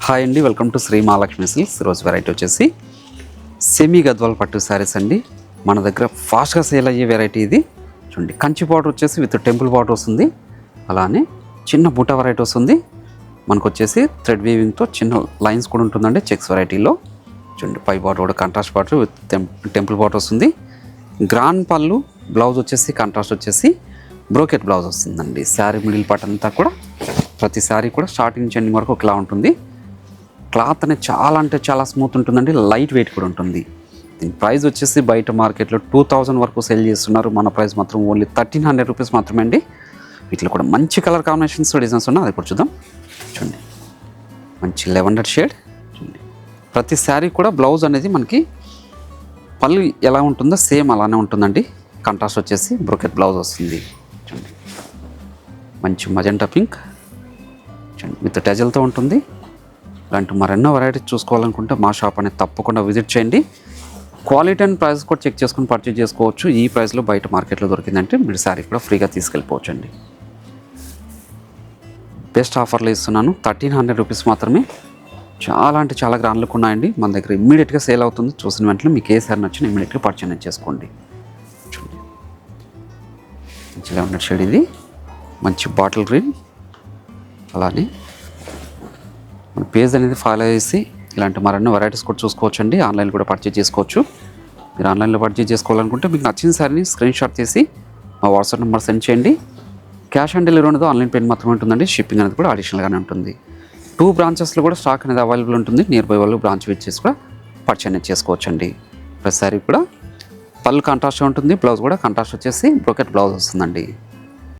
Hi అండి, welcome to Shri Mahalakshmi silks. ఈరోజు variety వచ్చేసి సెమీ గద్వాల్ పట్టు శారీస్ అండి. మన దగ్గర ఫాస్ట్గా సేల్ అయ్యే వెరైటీ ఇది. చూడండి, కంచి బార్డర్ వచ్చేసి విత్ టెంపుల్ బార్డర్ వస్తుంది. అలానే చిన్న బూట వెరైటీ వస్తుంది. మనకు వచ్చేసి థ్రెడ్ వీవింగ్తో చిన్న లైన్స్ కూడా ఉంటుందండి చెక్స్ వెరైటీలో. చూడండి, పై బార్డర్ కూడా contrast border with temple border వస్తుంది. గ్రాండ్ పళ్ళు, బ్లౌజ్ వచ్చేసి కాంట్రాస్ట్ వచ్చేసి బ్రోకెట్ బ్లౌజ్ వస్తుందండి. శారీ మిడిల్ పార్ట్ అంతా కూడా ప్రతి శారీ కూడా స్టార్టింగ్ నుంచి ఎండింగ్ వరకు ఒకలా ఉంటుంది. క్లాత్ అనేది చాలా అంటే చాలా స్మూత్ ఉంటుందండి. లైట్ వెయిట్ కూడా ఉంటుంది. దీని ప్రైస్ వచ్చేసి బయట మార్కెట్లో 2000 వరకు సేల్ చేస్తున్నారు. మన ప్రైస్ మాత్రం ఓన్లీ 1300 రూపీస్ మాత్రమే అండి. వీటిలో కూడా మంచి కలర్ కాంబినేషన్స్ డిజైన్స్ ఉన్నాయి, అది ఇప్పుడు చూద్దాం. చూడండి, మంచి లెవెండర్ షేడ్. చూడండి, ప్రతి శారీ కూడా బ్లౌజ్ అనేది మనకి పళ్ళు ఎలా ఉంటుందో సేమ్ అలానే ఉంటుందండి. కాంట్రాస్ట్ వచ్చేసి బ్రోకెట్ బ్లౌజ్ వస్తుంది. చూడండి, మంచి మజెంటా పింక్. చూడండి, విత్ టెజల్తో ఉంటుంది. ఇలాంటి మరెన్నో వెరైటీస్ చూసుకోవాలనుకుంటే మా షాప్ అనేది తప్పకుండా విజిట్ చేయండి. క్వాలిటీ అండ్ ప్రైస్ కూడా చెక్ చేసుకుని పర్చేజ్ చేసుకోవచ్చు. ఈ ప్రైస్లో బయట మార్కెట్లో దొరికిందంటే మీరు శారీ కూడా ఫ్రీగా తీసుకెళ్ళిపోవచ్చు అండి. బెస్ట్ ఆఫర్లో ఇస్తున్నాను, 1300 రూపీస్ మాత్రమే. చాలా అంటే చాలా గ్రాండ్ లుక్ ఉన్నాయండి. మన దగ్గర ఇమ్మీడియట్గా సేల్ అవుతుంది. చూసిన వెంటనే మీకు ఏ శారీ నచ్చినా ఇమ్మీడియట్గా పర్చేజ్ చేసుకోండి. చూడండి, మంచిగా ఉన్న షేడ్ ఇది, మంచి బాటిల్ గ్రీన్. అలానే మన పేజ్ అనేది ఫాలో చేసి ఇలాంటి మరెన్నో వెరైటీస్ కూడా చూసుకోవచ్చండి. ఆన్లైన్లో కూడా పర్చేజ్ చేసుకోవచ్చు. మీరు ఆన్లైన్లో పర్చేజ్ చేసుకోవాలనుకుంటే మీకు నచ్చిన శారీని స్క్రీన్ షాట్ తీసి మా వాట్సాప్ నెంబర్ సెండ్ చేయండి. క్యాష్ ఆన్ డెలివరీ అనేది ఆన్లైన్ పేమెంట్ మాత్రమే ఉంటుందండి. షిప్పింగ్ అనేది కూడా అడిషనల్గానే ఉంటుంది. 2 బ్రాంచెస్లో కూడా స్టాక్ అనేది అవైలబుల్ ఉంటుంది. నియర్ బై వాళ్ళు బ్రాంచ్ విజిట్ చేసి కూడా పర్చేజ్ చేసుకోవచ్చండి. ప్రతి శారీ కూడా పళ్ళు కాంట్రాస్ట్ ఉంటుంది. బ్లౌజ్ కూడా కాంట్రాస్ట్ వచ్చేసి బ్రోకెట్ బ్లౌజ్ వస్తుందండి.